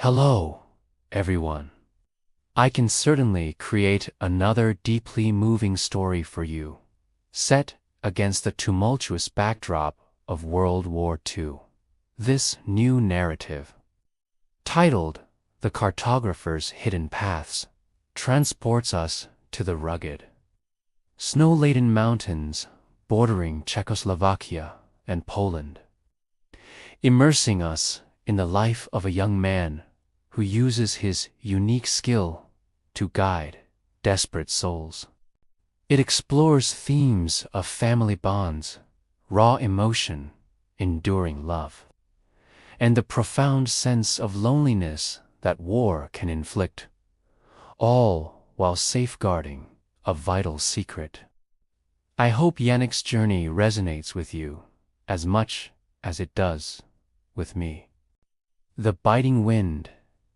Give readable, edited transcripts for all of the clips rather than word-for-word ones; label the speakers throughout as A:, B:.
A: Hello, everyone. I can certainly create another deeply moving story for you, set against the tumultuous backdrop of World War II. This new narrative, titled The Cartographer's Hidden Paths, transports us to the rugged, snow-laden mountains bordering Czechoslovakia and Poland, immersing us in the life of a young man who uses his unique skill to guide desperate souls. It explores themes of family bonds, raw emotion, enduring love, and the profound sense of loneliness that war can inflict, all while safeguarding a vital secret. I hope Janek's journey resonates with you as much as it does with me. The biting wind,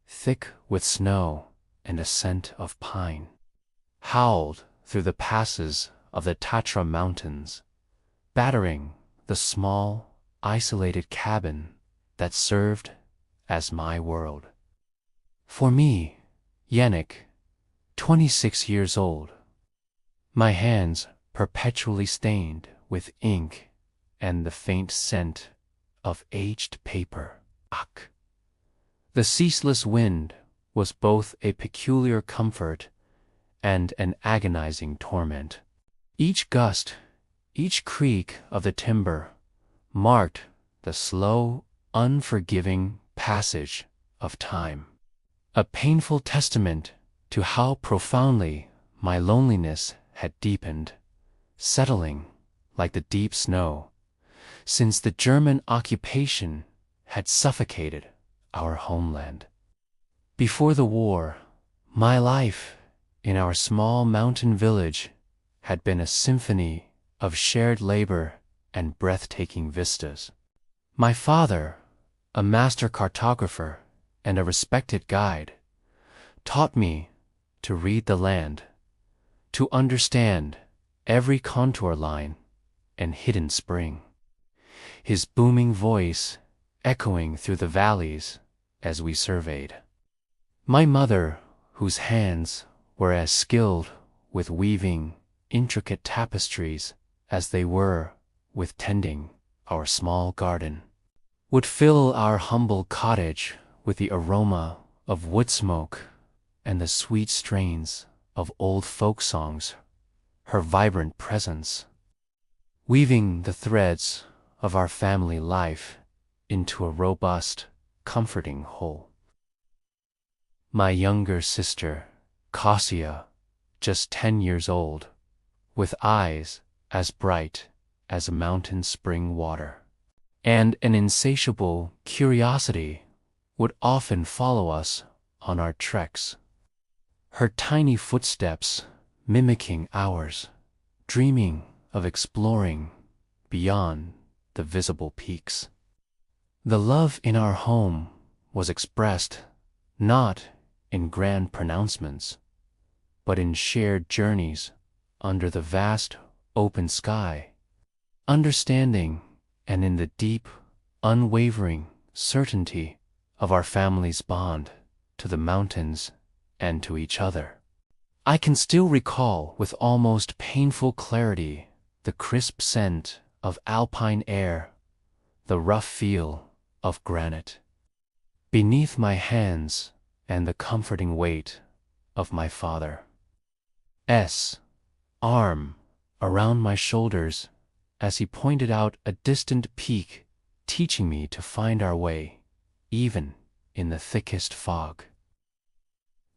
A: thick with snow and a scent of pine, howled through the passes of the Tatra Mountains, battering the small, isolated cabin that served as my world. For me, Janek, 26 years old, my hands perpetually stained with ink and the faint scent of aged paper. Ach. The ceaseless wind was both a peculiar comfort and an agonizing torment. Each gust, each creak of the timber marked the slow, unforgiving passage of time, a painful testament to how profoundly my loneliness had deepened, settling like the deep snow, since the German occupation had suffocated our homeland. Before the war, my life in our small mountain village had been a symphony of shared labor and breathtaking vistas. My father, a master cartographer and a respected guide, taught me to read the land, to understand every contour line and hidden spring, his booming voice echoing through the valleys as we surveyed. My mother, whose hands were as skilled with weaving intricate tapestries as they were with tending our small garden, would fill our humble cottage with the aroma of wood smoke and the sweet strains of old folk songs, her vibrant presence, weaving the threads of our family life into a robust, comforting whole. My younger sister, Kasia, just 10 years old, with eyes as bright as a mountain spring water, and an insatiable curiosity, would often follow us on our treks, her tiny footsteps mimicking ours, dreaming of exploring beyond the visible peaks. The love in our home was expressed not in grand pronouncements, but in shared journeys under the vast open sky, understanding and in the deep, unwavering certainty of our family's bond to the mountains and to each other. I can still recall with almost painful clarity the crisp scent of alpine air, the rough feel of granite beneath my hands, and the comforting weight of my father's arm around my shoulders as he pointed out a distant peak, teaching me to find our way even in the thickest fog.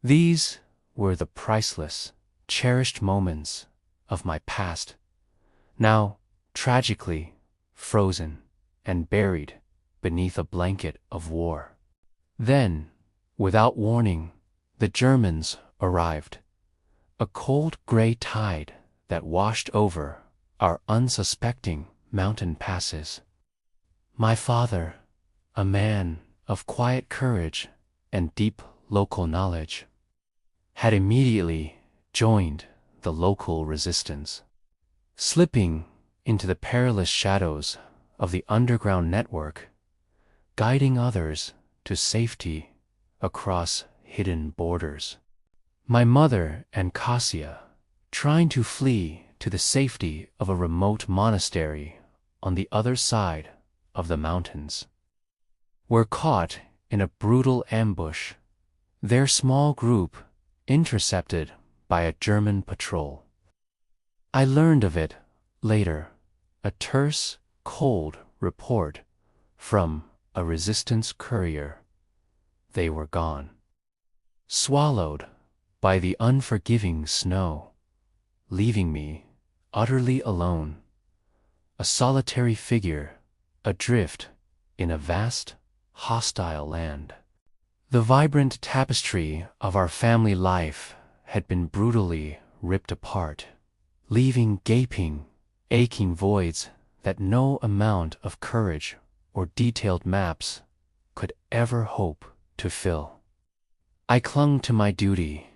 A: These were the priceless, cherished moments of my past, now tragically frozen and buried beneath a blanket of war. Then, without warning, the Germans arrived, a cold gray tide that washed over our unsuspecting mountain passes. My father, a man of quiet courage and deep local knowledge, had immediately joined the local resistance, slipping into the perilous shadows of the underground network, guiding others to safety across hidden borders. My mother and Kasia, trying to flee to the safety of a remote monastery on the other side of the mountains, were caught in a brutal ambush, their small group intercepted by a German patrol. I learned of it later, a terse, cold report from a resistance courier. They were gone, swallowed by the unforgiving snow, leaving me utterly alone, a solitary figure adrift in a vast, hostile land. The vibrant tapestry of our family life had been brutally ripped apart, leaving gaping, aching voids that no amount of courage or detailed maps could ever hope to fill. I clung to my duty,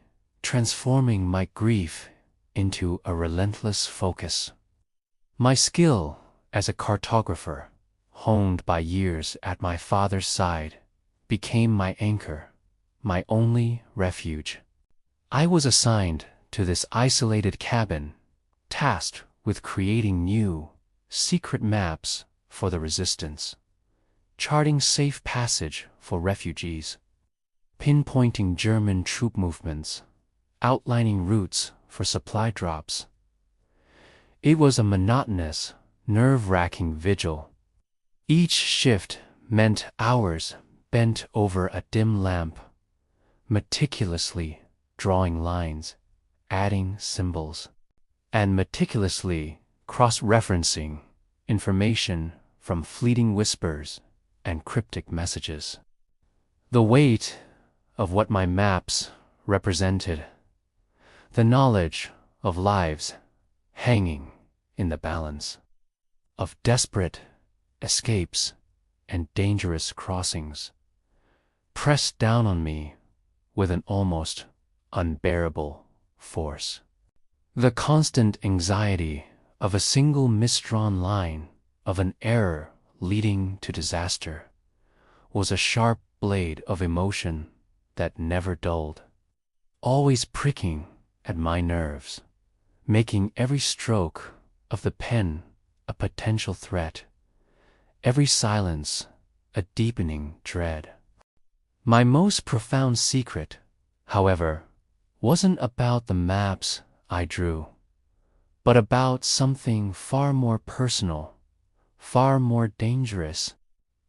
A: transforming my grief into a relentless focus. My skill as a cartographer, honed by years at my father's side, became my anchor, my only refuge. I was assigned to this isolated cabin, tasked with creating new, secret maps for the resistance, charting safe passage for refugees, pinpointing German troop movements, outlining routes for supply drops. It was a monotonous, nerve-wracking vigil. Each shift meant hours bent over a dim lamp, meticulously drawing lines, adding symbols, and meticulously cross-referencing information from fleeting whispers and cryptic messages. The weight of what my maps represented, the knowledge of lives hanging in the balance, of desperate escapes and dangerous crossings, pressed down on me with an almost unbearable force. The constant anxiety of a single misdrawn line, of an error leading to disaster, was a sharp blade of emotion that never dulled, always pricking at my nerves, making every stroke of the pen a potential threat, every silence a deepening dread. My most profound secret, however, wasn't about the maps I drew, but about something far more personal, far more dangerous.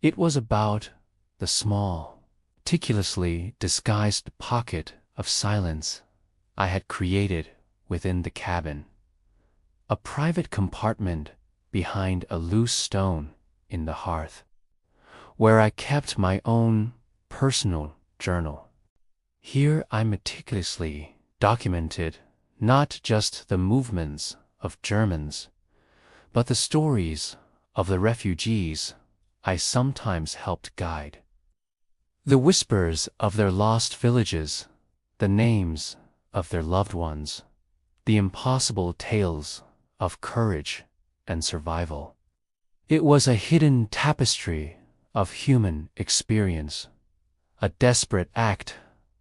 A: It was about the small, meticulously disguised pocket of silence I had created within the cabin, a private compartment behind a loose stone in the hearth, where I kept my own personal journal. Here I meticulously documented not just the movements of Germans, but the stories of the refugees I sometimes helped guide. The whispers of their lost villages, the names of their loved ones, the impossible tales of courage and survival. It was a hidden tapestry of human experience, a desperate act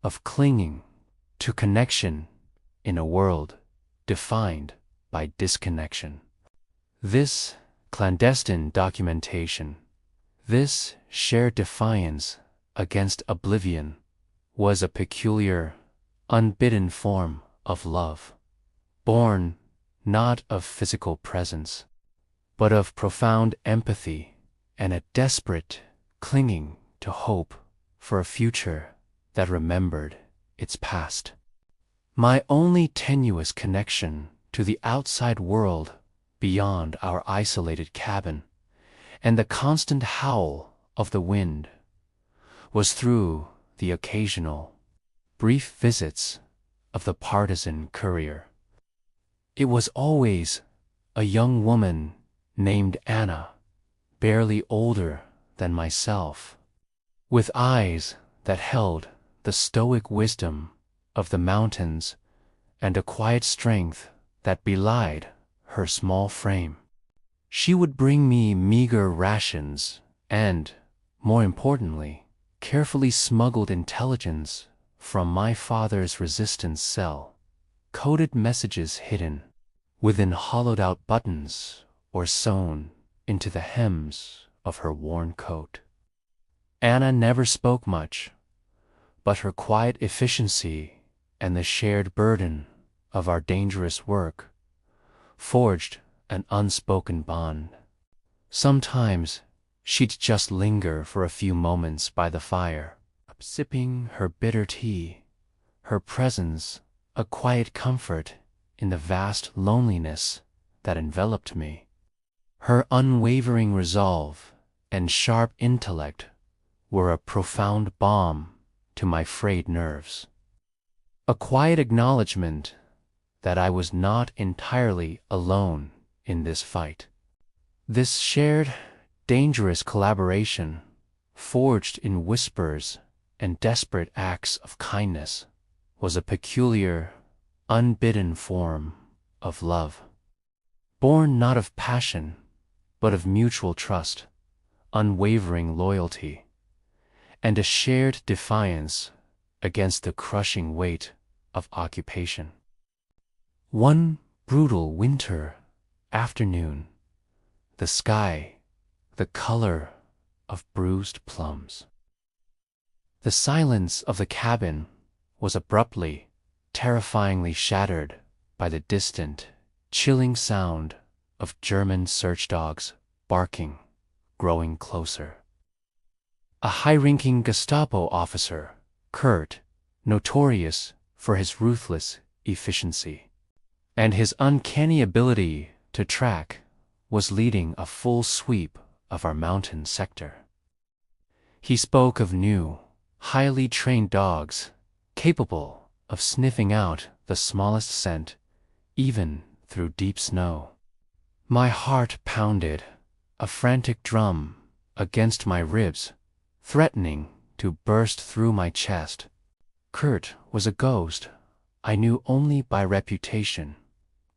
A: of clinging to connection in a world defined by disconnection. This clandestine documentation, this shared defiance against oblivion, was a peculiar, unbidden form of love, born not of physical presence, but of profound empathy and a desperate clinging to hope for a future that remembered its past. My only tenuous connection to the outside world beyond our isolated cabin and the constant howl of the wind was through the occasional, brief visits of the partisan courier. It was always a young woman named Anna, barely older than myself, with eyes that held the stoic wisdom of the mountains and a quiet strength that belied her small frame. She would bring me meager rations and, more importantly, carefully smuggled intelligence from my father's resistance cell, coded messages hidden within hollowed-out buttons or sewn into the hems of her worn coat. Anna never spoke much, but her quiet efficiency and the shared burden of our dangerous work forged an unspoken bond. Sometimes she'd just linger for a few moments by the fire, sipping her bitter tea, her presence a quiet comfort in the vast loneliness that enveloped me. Her unwavering resolve and sharp intellect were a profound balm to my frayed nerves. A quiet acknowledgement that I was not entirely alone in this fight. This shared, dangerous collaboration, forged in whispers and desperate acts of kindness, was a peculiar, unbidden form of love. Born not of passion, but of mutual trust, unwavering loyalty, and a shared defiance against the crushing weight of occupation. One brutal winter afternoon, the sky the color of bruised plums. The silence of the cabin was abruptly, terrifyingly shattered by the distant, chilling sound of German search dogs barking, growing closer. A high-ranking Gestapo officer, Kurt, notorious for his ruthless efficiency and his uncanny ability to track, was leading a full sweep of our mountain sector. He spoke of new, highly trained dogs capable of sniffing out the smallest scent, even through deep snow. My heart pounded, a frantic drum against my ribs, threatening to burst through my chest. Kurt was a ghost I knew only by reputation,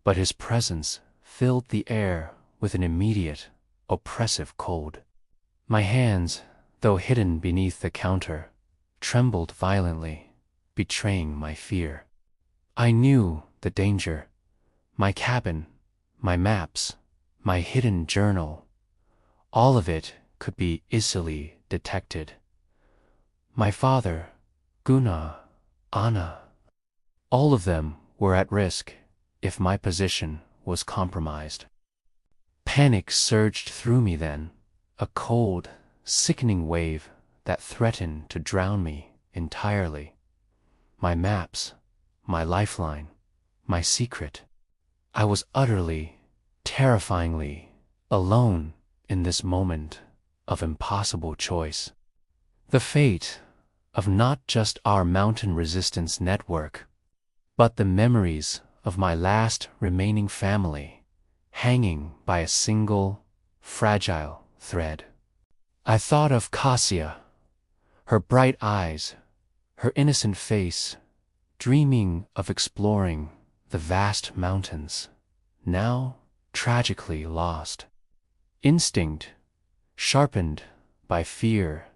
A: but his presence filled the air with an immediate, oppressive cold. My hands, though hidden beneath the counter, trembled violently, betraying my fear. I knew the danger. My cabin, my maps, my hidden journal, all of it could be easily detected. My father, Gunnar, Anna, all of them were at risk if my position was compromised. Panic surged through me then, a cold, sickening wave that threatened to drown me entirely. My maps, my lifeline, my secret. I was utterly, terrifyingly alone in this moment of impossible choice. The fate of not just our mountain resistance network, but the memories of my last remaining family hanging by a single, fragile thread. I thought of Kasia, her bright eyes, her innocent face, dreaming of exploring the vast mountains, now tragically lost. Instinct, sharpened by fear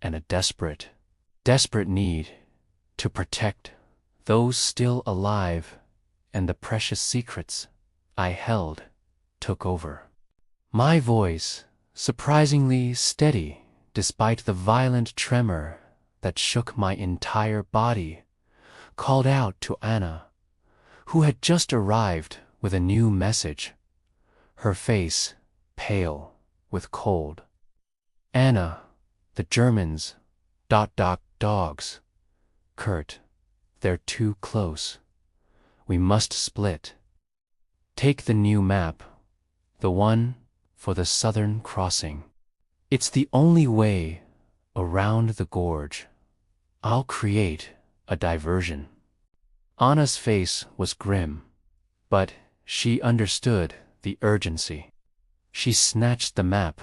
A: and a desperate need to protect those still alive, and the precious secrets I held took over. My voice, surprisingly steady despite the violent tremor that shook my entire body, called out to Anna, who had just arrived with a new message, her face pale with cold. Anna, the Germans, dogs. Kurt, they're too close. We must split. Take the new map, the one for the southern crossing. It's the only way around the gorge. I'll create a diversion. Anna's face was grim, but she understood the urgency. She snatched the map,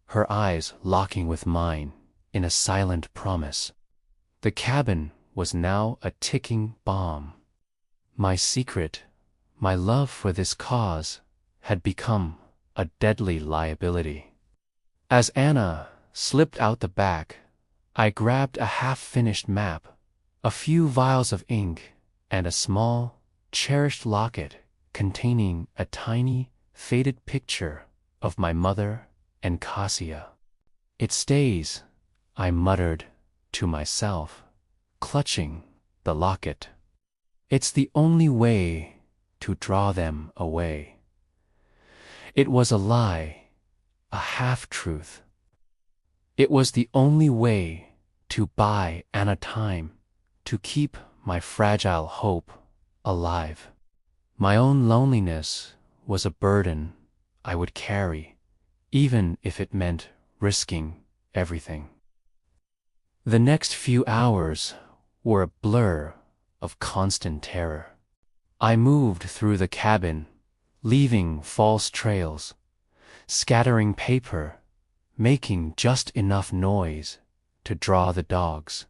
A: her eyes locking with mine in a silent promise. The cabin was now a ticking bomb. My secret, my love for this cause, had become a deadly liability. As Anna slipped out the back, I grabbed a half-finished map, a few vials of ink, and a small, cherished locket containing a tiny, faded picture of my mother and Kasia. "It stays," I muttered to myself, clutching the locket. "It's the only way to draw them away." It was a lie, a half-truth. It was the only way to buy Anna time, to keep my fragile hope alive. My own loneliness was a burden I would carry, even if it meant risking everything. The next few hours were a blur of constant terror. I moved through the cabin, leaving false trails, scattering paper, making just enough noise to draw the dogs.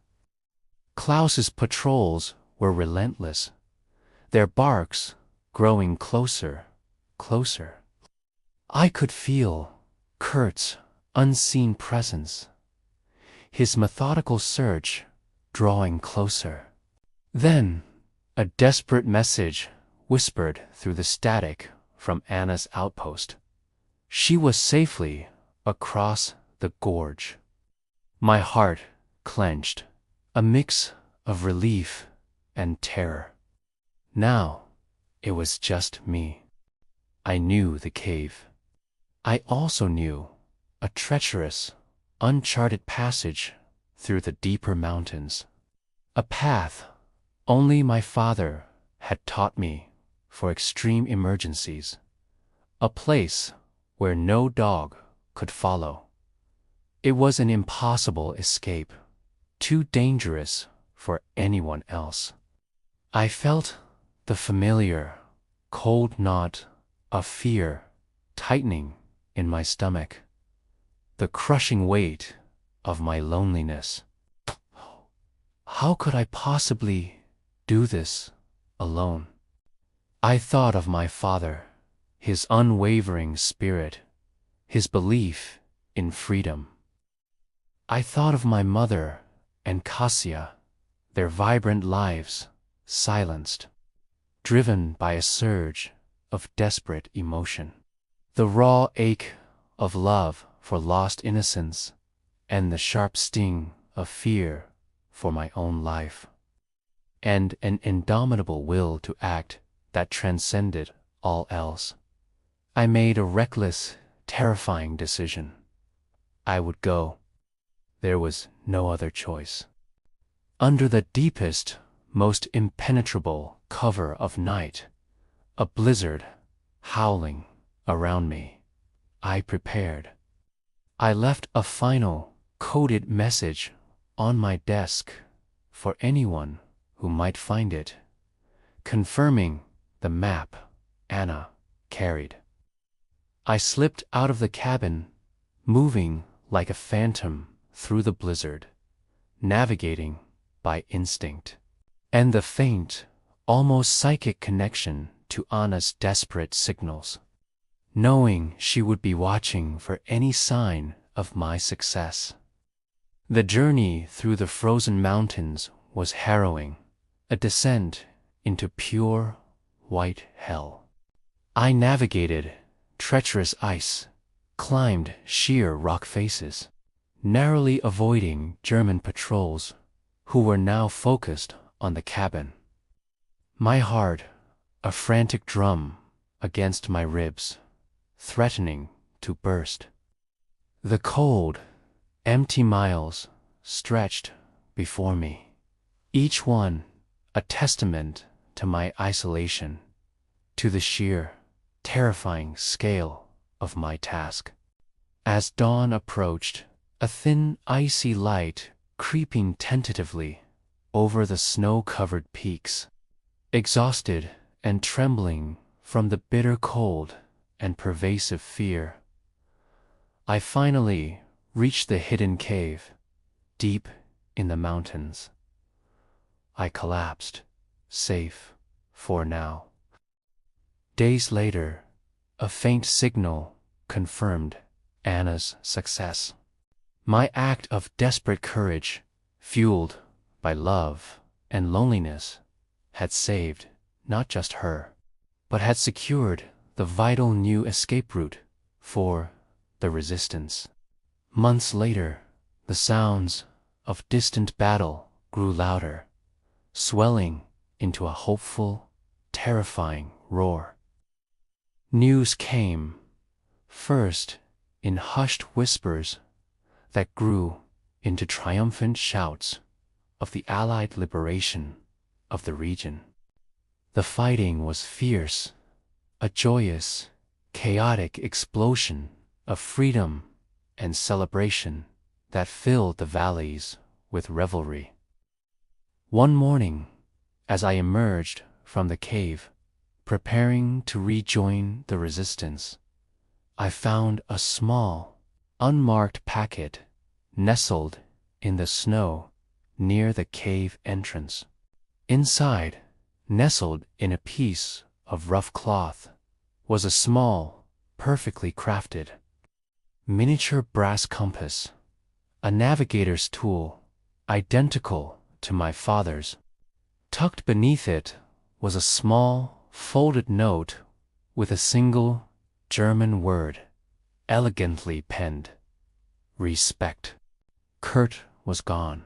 A: Klaus's patrols were relentless, their barks growing closer, closer. I could feel Kurt's unseen presence, his methodical search drawing closer. Then, a desperate message whispered through the static from Anna's outpost. She was safely across the gorge. My heart clenched, a mix of relief and terror. Now, it was just me. I knew the cave. I also knew a treacherous, uncharted passage through the deeper mountains. A path only my father had taught me for extreme emergencies. A place where no dog could follow. It was an impossible escape, too dangerous for anyone else. I felt the familiar, cold knot of fear tightening in my stomach, the crushing weight of my loneliness. How could I possibly do this alone? I thought of my father, his unwavering spirit, his belief in freedom. I thought of my mother and Kasia, their vibrant lives silenced, driven by a surge of desperate emotion. The raw ache of love for lost innocence and the sharp sting of fear for my own life, and an indomitable will to act that transcended all else. I made a reckless, terrifying decision. I would go. There was no other choice. Under the deepest, most impenetrable cover of night, a blizzard howling around me, I prepared. I left a final, coded message on my desk for anyone who might find it, confirming the map Anna carried. I slipped out of the cabin, moving like a phantom through the blizzard, navigating by instinct, and the faint, almost psychic connection to Anna's desperate signals, knowing she would be watching for any sign of my success. The journey through the frozen mountains was harrowing, a descent into pure, white hell. I navigated treacherous ice, climbed sheer rock faces, narrowly avoiding German patrols who were now focused on the cabin. My heart, a frantic drum against my ribs, threatening to burst. The cold, empty miles stretched before me, each one a testament to my isolation, to the sheer, terrifying scale of my task. As dawn approached, a thin, icy light creeping tentatively over the snow-covered peaks, exhausted and trembling from the bitter cold and pervasive fear, I finally reached the hidden cave, deep in the mountains. I collapsed, safe for now. Days later, a faint signal confirmed Anna's success. My act of desperate courage, fueled by love and loneliness, had saved not just her, but had secured the vital new escape route for the resistance. Months later, the sounds of distant battle grew louder, swelling into a hopeful, terrifying roar. News came, first in hushed whispers that grew into triumphant shouts of the Allied liberation of the region. The fighting was fierce, a joyous, chaotic explosion of freedom and celebration that filled the valleys with revelry. One morning, as I emerged from the cave, preparing to rejoin the resistance, I found a small, unmarked packet nestled in the snow near the cave entrance. Inside, nestled in a piece of rough cloth, was a small, perfectly crafted, miniature brass compass, a navigator's tool identical to my father's. Tucked beneath it was a small, folded note with a single German word, elegantly penned: Respekt. Kurt was gone,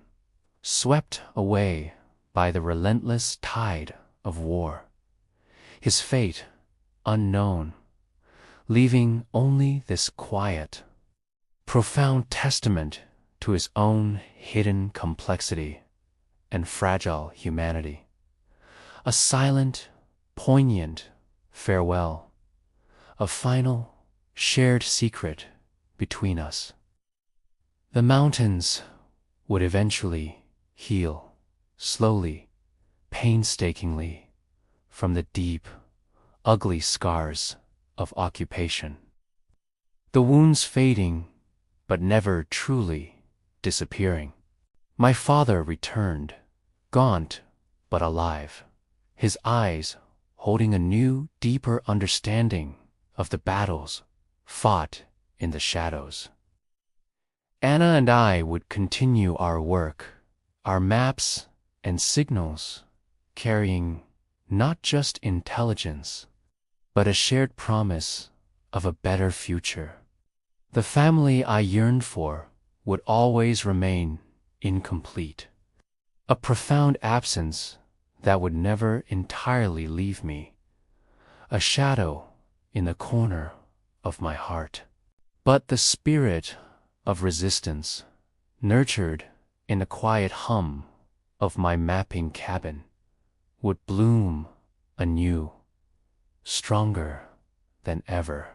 A: swept away by the relentless tide of war, his fate unknown, leaving only this quiet, profound testament to his own hidden complexity and fragile humanity. A silent, poignant farewell, a final, shared secret between us. The mountains would eventually heal, slowly, painstakingly, from the deep, ugly scars of occupation. The wounds fading, but never truly disappearing. My father returned, gaunt but alive, his eyes holding a new, deeper understanding of the battles fought in the shadows. Anna and I would continue our work, our maps and signals carrying not just intelligence, but a shared promise of a better future. The family I yearned for would always remain incomplete, a profound absence that would never entirely leave me, a shadow in the corner of my heart. But the spirit of resistance, nurtured in the quiet hum of my mapping cabin, would bloom anew, stronger than ever.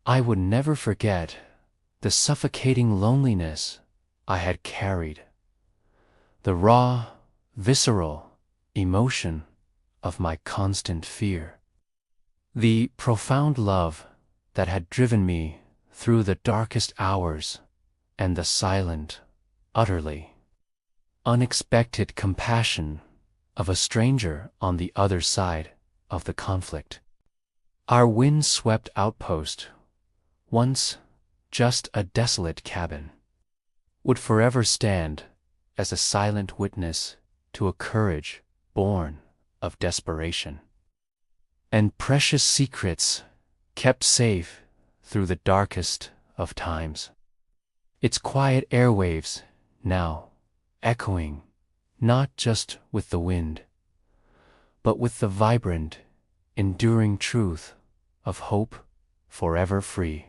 A: I would never forget the suffocating loneliness I had carried, the raw, visceral emotion of my constant fear, the profound love that had driven me through the darkest hours, and the silent, utterly unexpected compassion of a stranger on the other side of the conflict. Our wind-swept outpost, once just a desolate cabin, would forever stand as a silent witness to a courage born of desperation, and precious secrets kept safe through the darkest of times. Its quiet airwaves now echoing not just with the wind, but with the vibrant, enduring truth of hope forever free.